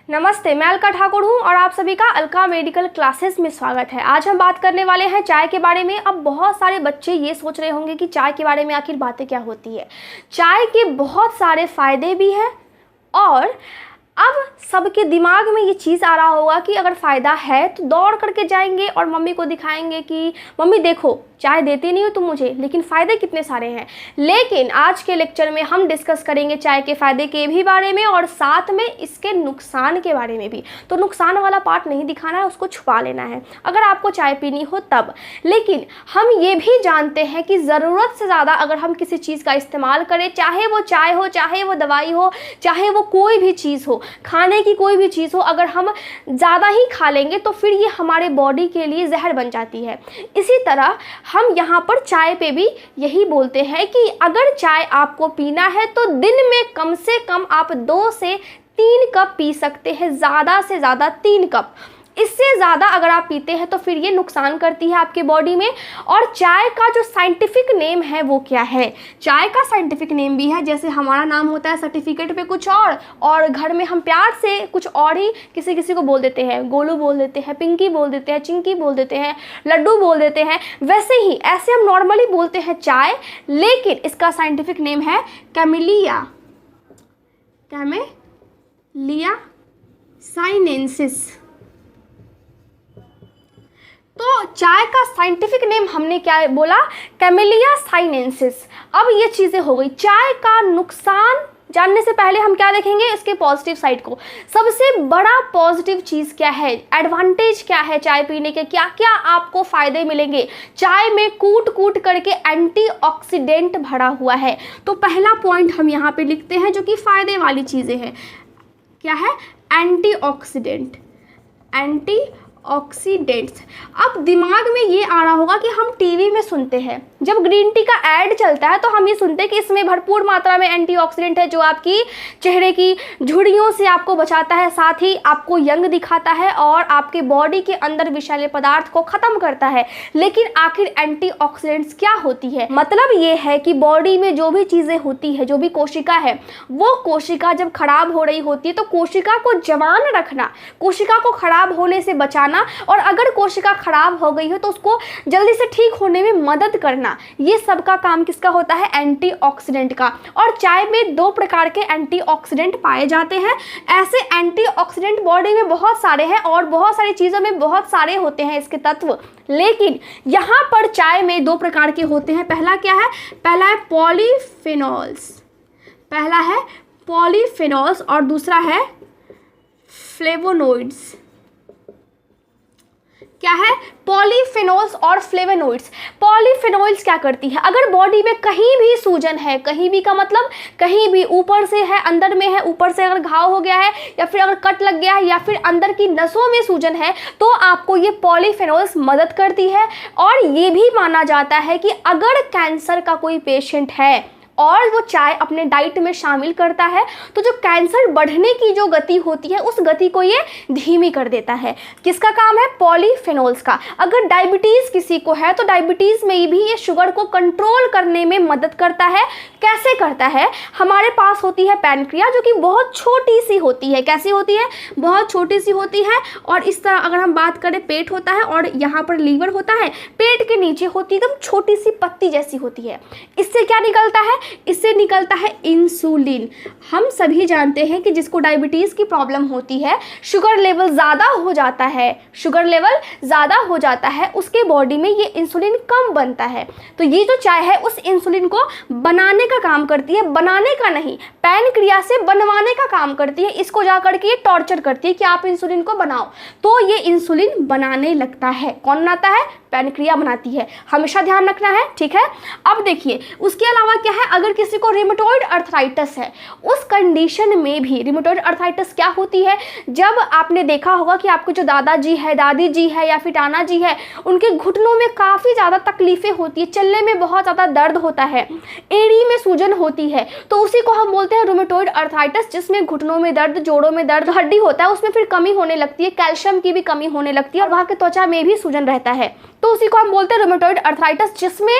नमस्ते, मैं अलका ठाकुर हूँ और आप सभी का अलका मेडिकल क्लासेस में स्वागत है। आज हम बात करने वाले हैं चाय के बारे में। अब बहुत सारे बच्चे ये सोच रहे होंगे कि चाय के बारे में आखिर बातें क्या होती है। चाय के बहुत सारे फ़ायदे भी हैं और अब सबके दिमाग में ये चीज़ आ रहा होगा कि अगर फ़ायदा है तो दौड़ करके जाएंगे और मम्मी को दिखाएंगे कि मम्मी देखो चाय देती नहीं हो तुम मुझे, लेकिन फ़ायदे कितने सारे हैं। लेकिन आज के लेक्चर में हम डिस्कस करेंगे चाय के फ़ायदे के भी बारे में और साथ में इसके नुकसान के बारे में भी। तो नुकसान वाला पार्ट नहीं दिखाना है, उसको छुपा लेना है अगर आपको चाय पीनी हो तब। लेकिन हम ये भी जानते हैं कि ज़रूरत से ज़्यादा अगर हम किसी चीज़ का इस्तेमाल करें, चाहे वो चाय हो, चाहे वो दवाई हो, चाहे वो कोई भी चीज़ हो, खाने की कोई भी चीज़ हो, अगर हम ज़्यादा ही खा लेंगे तो फिर ये हमारे बॉडी के लिए जहर बन जाती है। इसी तरह हम यहाँ पर चाय पे भी यही बोलते हैं कि अगर चाय आपको पीना है तो दिन में कम से कम आप 2 से 3 कप पी सकते हैं, ज़्यादा से ज़्यादा 3 कप। इससे ज़्यादा अगर आप पीते हैं तो फिर ये नुकसान करती है आपके बॉडी में। और चाय का जो साइंटिफिक नेम है वो क्या है? चाय का साइंटिफिक नेम भी है, जैसे हमारा नाम होता है सर्टिफिकेट पे कुछ और घर में हम प्यार से कुछ और ही किसी किसी को बोल देते हैं। गोलू बोल देते हैं, पिंकी बोल देते हैं, चिंकी बोल देते हैं, लड्डू बोल देते हैं। वैसे ही ऐसे हम नॉर्मली बोलते हैं चाय, लेकिन इसका साइंटिफिक नेम है कैमेलिया साइनेंसिस। तो चाय का साइंटिफिक नेम हमने क्या बोला? Camellia sinensis. अब ये चीज़ें हो गई। चाय का नुकसान जानने से पहले हम क्या देखेंगे? इसके पॉजिटिव साइड को। सबसे बड़ा पॉजिटिव चीज़ क्या है, एडवांटेज क्या है चाय पीने के? क्या क्या आपको फ़ायदे मिलेंगे? चाय में कूट कूट करके एंटीऑक्सीडेंट भरा हुआ है। तो पहला पॉइंट हम यहाँ पे लिखते हैं जो कि फ़ायदे वाली चीज़ें हैं। क्या है? एंटीऑक्सीडेंट। ऑक्सीडेंट्स। अब दिमाग में ये आ रहा होगा कि हम टीवी में सुनते हैं, जब ग्रीन टी का ऐड चलता है तो हम ये सुनते हैं कि इसमें भरपूर मात्रा में एंटीऑक्सीडेंट है जो आपकी चेहरे की झुर्रियों से आपको बचाता है, साथ ही आपको यंग दिखाता है और आपके बॉडी के अंदर विषैले पदार्थ को ख़त्म करता है। लेकिन आखिर एंटीऑक्सीडेंट्स क्या होती है? मतलब ये है कि बॉडी में जो भी चीज़ें होती है, जो भी कोशिका है, वो कोशिका जब खराब हो रही होती है तो कोशिका को जवान रखना, कोशिका को खराब होने से बचाना, और अगर कोशिका खराब हो गई हो तो उसको जल्दी से ठीक होने में मदद करना, ये सब का काम किसका होता है? एंटीऑक्सीडेंट का। और चाय में 2 प्रकार के एंटीऑक्सीडेंट पाए जाते हैं। ऐसे एंटीऑक्सीडेंट बॉडी में बहुत सारे हैं और बहुत सारी चीज़ों में बहुत सारे होते हैं इसके तत्व, लेकिन यहाँ पर चाय में 2 प्रकार के होते हैं। पहला क्या है? पहला है पॉलीफेनॉल्स और दूसरा है फ्लेवोनोइड्स। क्या है? पॉलीफेनॉल्स और फ्लेवोनोइड्स। पॉलीफेनॉल्स क्या करती है? अगर बॉडी में कहीं भी सूजन है, कहीं भी का मतलब कहीं भी, ऊपर से है, अंदर में है, ऊपर से अगर घाव हो गया है या फिर अगर कट लग गया है या फिर अंदर की नसों में सूजन है, तो आपको ये पॉलीफेनॉल्स मदद करती है। और ये भी माना जाता है कि अगर कैंसर का कोई पेशेंट है और वो चाय अपने डाइट में शामिल करता है तो जो कैंसर बढ़ने की जो गति होती है उस गति को ये धीमी कर देता है। किसका काम है? पॉलीफेनॉल्स का। अगर डायबिटीज़ किसी को है तो डायबिटीज़ में भी ये शुगर को कंट्रोल करने में मदद करता है। कैसे करता है? हमारे पास होती है पैनक्रिया जो कि बहुत छोटी सी होती है। कैसी होती है? बहुत छोटी सी होती है। और इस तरह अगर हम बात करें, पेट होता है और यहाँ पर लीवर होता है, पेट के नीचे होती है एकदम छोटी सी पत्ती जैसी होती है। इससे क्या निकलता है? इससे निकलता है इंसुलिन। हम सभी जानते हैं कि जिसको डायबिटीज़ की प्रॉब्लम होती है, शुगर लेवल ज़्यादा हो जाता है, उसके बॉडी में ये इंसुलिन कम बनता है। तो ये जो चाय है उस इंसुलिन को बनाने का काम करती है, बनाने का नहीं, पैनक्रिया से बनवाने का काम करती है। इसको जाकर के ये टॉर्चर करती है कि आप इंसुलिन को बनाओ, तो ये इंसुलिन बनाने लगता है। कौन बनाता है? पैनक्रिया बनाती है। हमेशा ध्यान रखना है, ठीक है। अब देखिए उसके अलावा क्या है? अगर किसी को रिमेटॉइड अर्थराइटिस है, उस कंडीशन में भी, रिमेटॉइड अर्थराइटिस क्या होती है? जब आपने देखा होगा कि आपके जो दादाजी है, दादी जी है या फिर नाना जी है, उनके घुटनों में काफ़ी ज़्यादा तकलीफ़ें होती है, चलने में बहुत ज़्यादा दर्द होता है, एड़ी में सूजन होती है, तो उसी को हम बोलते हैं रूमेटॉइड अर्थराइटिस, जिसमें घुटनों में दर्द, जोड़ों में दर्द, हड्डी होता है उसमें फिर कमी होने लगती है, कैल्शियम की भी कमी होने लगती है और वहाँ की त्वचा में भी सूजन रहता है, तो उसी को हम बोलते हैं रूमेटॉइड अर्थराइटिस, जिसमें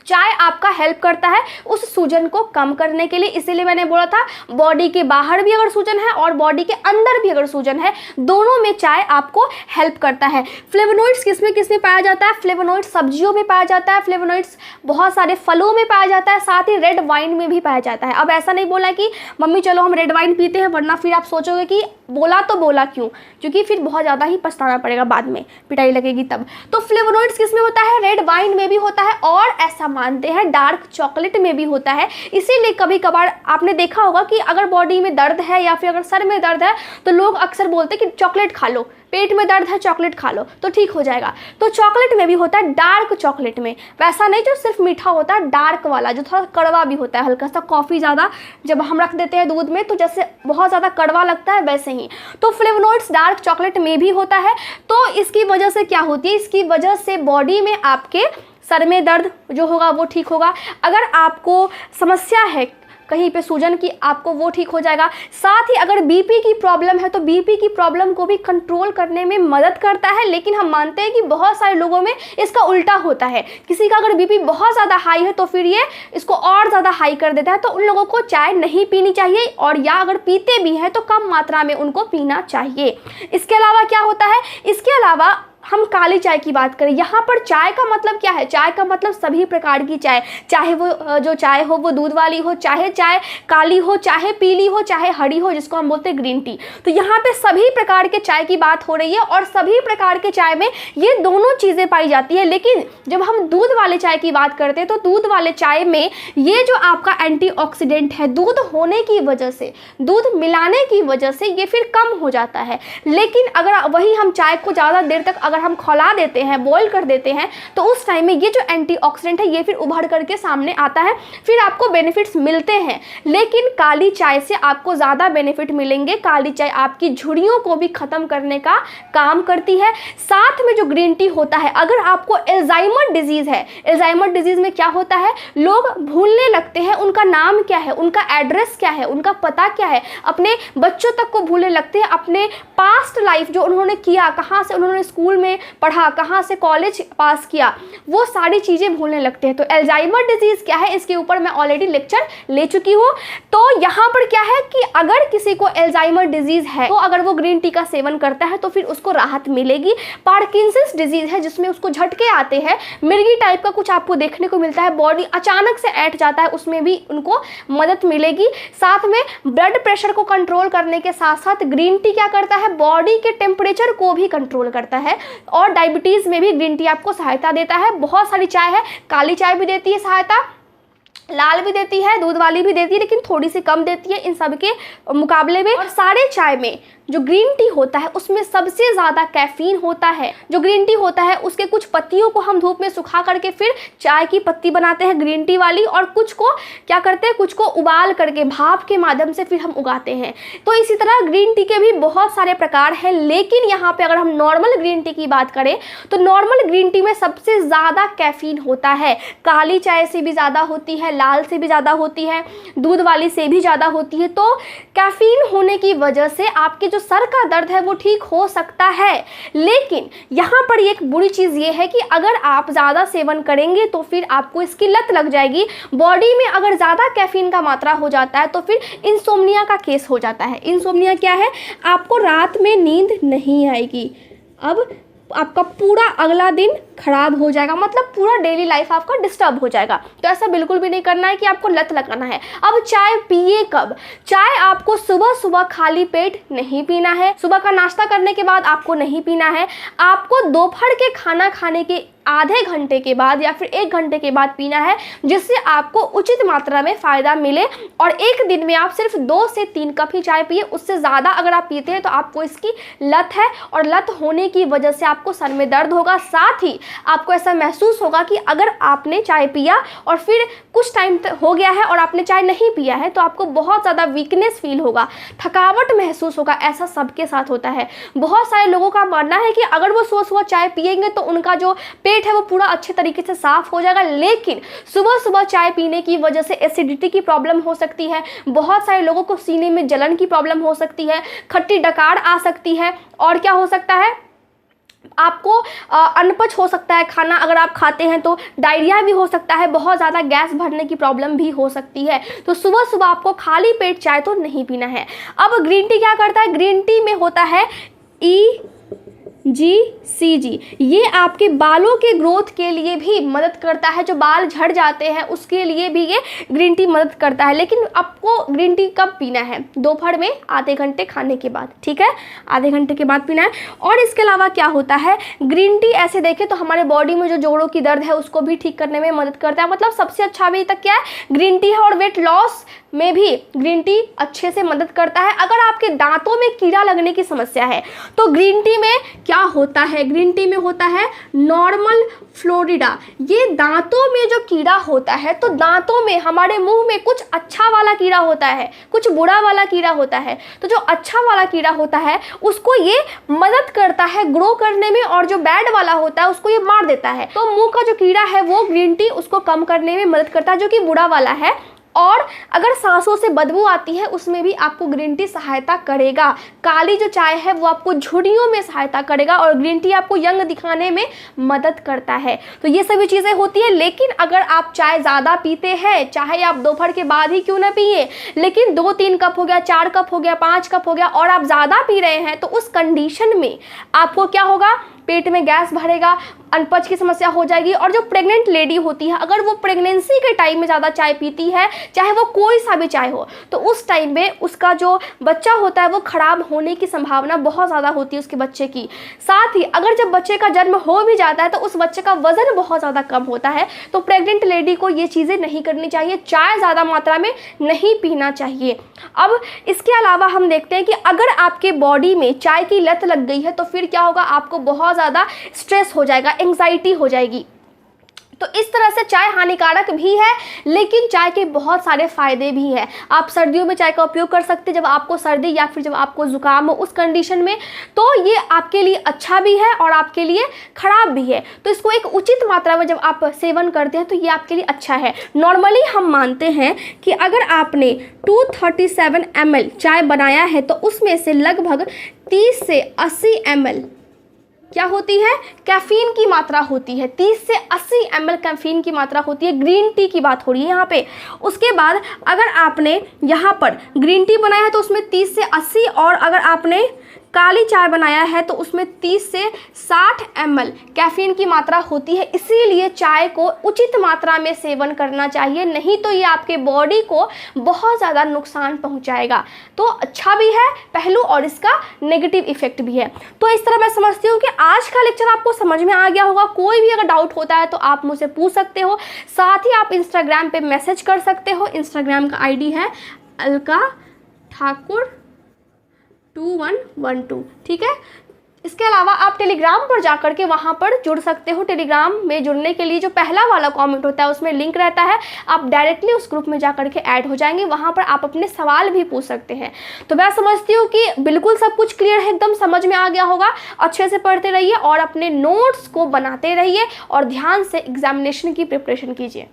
चाय आपका हेल्प करता है उस सूजन को कम करने के लिए। इसीलिए मैंने बोला था बॉडी के बाहर भी अगर सूजन है और बॉडी के अंदर भी अगर सूजन है, दोनों में चाय आपको हेल्प करता है। फ्लेवोनॉइड्स किस में पाया जाता है? फ्लेवोनॉइड्स सब्जियों में पाया जाता है, फ्लेवोनॉइड्स बहुत सारे फलों में पाया जाता है, साथ ही रेड वाइन में भी पाया जाता है। अब ऐसा नहीं बोला कि मम्मी चलो हम रेड वाइन पीते हैं, वरना फिर आप सोचोगे कि बोला तो बोला क्यों, क्योंकि फिर बहुत ज़्यादा ही पछताना पड़ेगा, बाद में पिटाई लगेगी तब। तो फ्लेवोनॉइड्स किस में होता है? रेड वाइन में भी होता है और ऐसा मानते हैं डार्क चॉकलेट में भी होता है। इसीलिए कभी कभार आपने देखा होगा कि अगर बॉडी में दर्द है या फिर अगर सर में दर्द है तो लोग अक्सर बोलते हैं कि चॉकलेट खा लो, पेट में दर्द है चॉकलेट खा लो तो ठीक हो जाएगा। तो चॉकलेट में भी होता है, डार्क चॉकलेट में, वैसा नहीं जो सिर्फ मीठा होता है, डार्क वाला जो थोड़ा कड़वा भी होता है, हल्का सा कॉफ़ी ज़्यादा जब हम रख देते हैं दूध में तो जैसे बहुत ज़्यादा कड़वा लगता है वैसे ही। तो फ्लेवोनॉइड्स डार्क चॉकलेट में भी होता है। तो इसकी वजह से क्या होती है? इसकी वजह से बॉडी में आपके सर में दर्द जो होगा वो ठीक होगा। अगर आपको समस्या है कहीं पे सूजन की, आपको वो ठीक हो जाएगा। साथ ही अगर बीपी की प्रॉब्लम है तो बीपी की प्रॉब्लम को भी कंट्रोल करने में मदद करता है। लेकिन हम मानते हैं कि बहुत सारे लोगों में इसका उल्टा होता है। किसी का अगर बीपी बहुत ज़्यादा हाई है तो फिर ये इसको और ज़्यादा हाई कर देता है। तो उन लोगों को चाय नहीं पीनी चाहिए, और या अगर पीते भी हैं तो कम मात्रा में उनको पीना चाहिए। इसके अलावा क्या होता है? इसके अलावा हम काली चाय की बात करें, यहाँ पर चाय का मतलब क्या है? चाय का मतलब सभी प्रकार की चाय, चाहे वो जो चाय हो वो दूध वाली हो, चाहे चाय काली हो, चाहे पीली हो, चाहे हरी हो, जिसको हम बोलते हैं ग्रीन टी। तो यहाँ पे सभी प्रकार के चाय की बात हो रही है और सभी प्रकार के चाय में ये दोनों चीज़ें पाई जाती है। लेकिन जब हम दूध वाले चाय की बात करते हैं तो दूध वाले चाय में ये जो आपका एंटीऑक्सीडेंट है, दूध होने की वजह से, दूध मिलाने की वजह से ये फिर कम हो जाता है। लेकिन अगर वही हम चाय को ज़्यादा देर तक अगर हम खौला देते हैं, बॉईल कर देते हैं, तो उस टाइम में ये जो एंटीऑक्सीडेंट है ये फिर उभर करके सामने आता है, फिर आपको बेनिफिट्स मिलते हैं। लेकिन काली चाय से आपको ज़्यादा बेनिफिट मिलेंगे। काली चाय आपकी झुर्रियों को भी ख़त्म करने का काम करती है। साथ में जो ग्रीन टी होता है, अगर आपको एल्जाइमर डिजीज़ है, एल्जाइमर डिजीज़ में क्या होता है? लोग भूलने लगते हैं उनका नाम क्या है, उनका एड्रेस क्या है, उनका पता क्या है, अपने बच्चों तक को भूलने लगते हैं, अपने पास्ट लाइफ जो उन्होंने किया, कहाँ से उन्होंने स्कूल में पढ़ा, कहाँ से कॉलेज पास किया, वो सारी चीज़ें भूलने लगते हैं। तो एल्जाइमर डिजीज़ क्या है, इसके ऊपर मैं ऑलरेडी लेक्चर ले चुकी हूँ। तो यहाँ पर क्या है कि अगर किसी को एल्जाइमर डिजीज़ है तो अगर वो ग्रीन टी का सेवन करता है तो फिर उसको राहत मिलेगी। पार्किंसंस डिजीज़ है जिसमें उसको झटके आते हैं, मिर्गी टाइप का कुछ आपको देखने को मिलता है, बॉडी अचानक से ऐंठ जाता है, उसमें भी उनको मदद मिलेगी। साथ में ब्लड प्रेशर को कंट्रोल करने के साथ साथ ग्रीन टी क्या करता है? बॉडी के टेम्परेचर को भी कंट्रोल करता है। और डायबिटीज़ में भी ग्रीन टी आपको सहायता देता है। बहुत सारी चाय है, काली चाय भी देती है सहायता, लाल भी देती है, दूध वाली भी देती है, लेकिन थोड़ी सी कम देती है इन सब के मुकाबले में। और सारे चाय में जो ग्रीन टी होता है उसमें सबसे ज़्यादा कैफीन होता है। जो ग्रीन टी होता है उसके कुछ पत्तियों को हम धूप में सुखा करके फिर चाय की पत्ती बनाते हैं ग्रीन टी वाली, और कुछ को क्या करते हैं, कुछ को उबाल करके भाप के माध्यम से फिर हम उगाते हैं। तो इसी तरह ग्रीन टी के भी बहुत सारे प्रकार हैं। लेकिन यहाँ पे अगर हम नॉर्मल ग्रीन टी की बात करें तो नॉर्मल ग्रीन टी में सबसे ज़्यादा कैफीन होता है। काली चाय से भी ज़्यादा होती है, लाल से भी ज़्यादा होती है, दूध वाली से भी ज़्यादा होती है। तो कैफीन होने की वजह से आपके जो सर का दर्द है वो ठीक हो सकता है। लेकिन यहाँ पर एक बुरी चीज़ ये है कि अगर आप ज़्यादा सेवन करेंगे तो फिर आपको इसकी लत लग जाएगी। बॉडी में अगर ज़्यादा कैफीन का मात्रा हो जाता है तो फिर इंसोम्निया का केस हो जाता है। इंसोम्निया क्या है? आपको रात में नींद नहीं आएगी, अब आपका पूरा अगला दिन खराब हो जाएगा, मतलब पूरा डेली लाइफ आपका डिस्टर्ब हो जाएगा। तो ऐसा बिल्कुल भी नहीं करना है कि आपको लत लगाना है। अब चाय पिए कब? चाय आपको सुबह सुबह खाली पेट नहीं पीना है, सुबह का नाश्ता करने के बाद आपको नहीं पीना है, आपको दोपहर के खाना खाने के आधे घंटे के बाद या फिर 1 घंटे के बाद पीना है, जिससे आपको उचित मात्रा में फ़ायदा मिले। और एक दिन में आप सिर्फ 2 से 3 कप ही चाय पिए, उससे ज़्यादा अगर आप पीते हैं तो आपको इसकी लत है, और लत होने की वजह से आपको सर में दर्द होगा। साथ ही आपको ऐसा महसूस होगा कि अगर आपने चाय पिया और फिर कुछ टाइम हो गया है और आपने चाय नहीं पिया है तो आपको बहुत ज़्यादा वीकनेस फील होगा, थकावट महसूस होगा। ऐसा सबके साथ होता है। बहुत सारे लोगों का मानना है कि अगर वो सुबह सुबह चाय पिएंगे तो उनका जो पेट है वो पूरा अच्छे तरीके से साफ हो जाएगा। लेकिन सुबह सुबह चाय पीने की वजह से एसिडिटी की प्रॉब्लम हो सकती है, बहुत सारे लोगों को सीने में जलन की प्रॉब्लम हो सकती है, खट्टी डकार आ सकती है, और क्या हो सकता है, आपको अनपच हो सकता है खाना अगर आप खाते हैं, तो डायरिया भी हो सकता है, बहुत ज़्यादा गैस भरने की प्रॉब्लम भी हो सकती है। तो सुबह सुबह आपको खाली पेट चाय तो नहीं पीना है। अब ग्रीन टी क्या करता है, ग्रीन टी में होता है EGCG, ये आपके बालों के ग्रोथ के लिए भी मदद करता है। जो बाल झड़ जाते हैं उसके लिए भी ये ग्रीन टी मदद करता है। लेकिन आपको ग्रीन टी कब पीना है, दोपहर में आधे घंटे खाने के बाद, ठीक है, आधे घंटे के बाद पीना है। और इसके अलावा क्या होता है, ग्रीन टी ऐसे देखें तो हमारे बॉडी में जो जोड़ों की दर्द है उसको भी ठीक करने में मदद करता है। मतलब सबसे अच्छा अभी तक क्या है, ग्रीन टी है। और वेट लॉस में भी ग्रीन टी अच्छे से मदद करता है। अगर आपके दांतों में कीड़ा लगने की समस्या है तो ग्रीन टी में क्या होता है, ग्रीन टी में होता है नॉर्मल फ्लोरिडा। ये दांतों में जो कीड़ा होता है, तो दांतों में हमारे मुंह में कुछ अच्छा वाला कीड़ा होता है, कुछ बुरा वाला कीड़ा होता है। तो जो अच्छा वाला कीड़ा होता है उसको ये मदद करता है ग्रो करने में, और जो बैड वाला होता है उसको ये मार देता है। तो मुंह का जो कीड़ा है वो ग्रीन टी उसको कम करने में मदद करता है, जो कि बुरा वाला है। और अगर सांसों से बदबू आती है उसमें भी आपको ग्रीन टी सहायता करेगा। काली जो चाय है वो आपको झुर्रियों में सहायता करेगा, और ग्रीन टी आपको यंग दिखाने में मदद करता है। तो ये सभी चीज़ें होती है। लेकिन अगर आप चाय ज़्यादा पीते हैं, चाहे आप दोपहर के बाद ही क्यों ना पिए, लेकिन 2-3 कप हो गया, 4 कप हो गया, 5 कप हो गया, और आप ज़्यादा पी रहे हैं, तो उस कंडीशन में आपको क्या होगा, पेट में गैस भरेगा, अनपच की समस्या हो जाएगी। और जो प्रेग्नेंट लेडी होती है, अगर वो प्रेगनेंसी के टाइम में ज़्यादा चाय पीती है, चाहे वो कोई सा भी चाय हो, तो उस टाइम में उसका जो बच्चा होता है वो खराब होने की संभावना बहुत ज़्यादा होती है उसके बच्चे की। साथ ही अगर जब बच्चे का जन्म हो भी जाता है तो उस बच्चे का वजन बहुत ज़्यादा कम होता है। तो प्रेग्नेंट लेडी को ये चीज़ें नहीं करनी चाहिए, चाय ज़्यादा मात्रा में नहीं पीना चाहिए। अब इसके अलावा हम देखते हैं कि अगर आपके बॉडी में चाय की लत लग गई है तो फिर क्या होगा, आपको बहुत ज़्यादा स्ट्रेस हो जाएगा, एंग्जाइटी हो जाएगी। तो इस तरह से चाय हानिकारक भी है, लेकिन चाय के बहुत सारे फायदे भी हैं। आप सर्दियों में चाय का उपयोग कर सकते हैं, जब आपको सर्दी या फिर जब आपको जुकाम हो उस कंडीशन में, तो ये आपके लिए अच्छा भी है और आपके लिए खराब भी है। तो इसको एक उचित मात्रा में जब आप सेवन करते हैं तो ये आपके लिए अच्छा है। नॉर्मली हम मानते हैं कि अगर आपने 237 ml चाय बनाया है तो उसमें से लगभग 30 से 80 ml क्या होती है, कैफीन की मात्रा होती है। 30 से 80 ml कैफीन की मात्रा होती है। ग्रीन टी की बात हो रही है यहाँ पे। उसके बाद अगर आपने यहाँ पर ग्रीन टी बनाया है तो उसमें 30 से 80, और अगर आपने काली चाय बनाया है तो उसमें 30 से 60 ml कैफीन की मात्रा होती है। इसीलिए चाय को उचित मात्रा में सेवन करना चाहिए, नहीं तो ये आपके बॉडी को बहुत ज़्यादा नुकसान पहुंचाएगा। तो अच्छा भी है पहलू और इसका नेगेटिव इफेक्ट भी है। तो इस तरह मैं समझती हूँ कि आज का लेक्चर आपको समझ में आ गया होगा। कोई भी अगर डाउट होता है तो आप मुझसे पूछ सकते हो। साथ ही आप इंस्टाग्राम पे मैसेज कर सकते हो। इंस्टाग्राम का ID है अलका ठाकुर 2112, ठीक है। इसके अलावा आप टेलीग्राम पर जाकर के वहाँ पर जुड़ सकते हो। टेलीग्राम में जुड़ने के लिए जो पहला वाला कमेंट होता है उसमें लिंक रहता है, आप डायरेक्टली उस ग्रुप में जाकर के ऐड हो जाएंगे। वहाँ पर आप अपने सवाल भी पूछ सकते हैं। तो मैं समझती हूँ कि बिल्कुल सब कुछ क्लियर है, एकदम समझ में आ गया होगा। अच्छे से पढ़ते रहिए और अपने नोट्स को बनाते रहिए और ध्यान से एग्जामिनेशन की प्रिपरेशन कीजिए।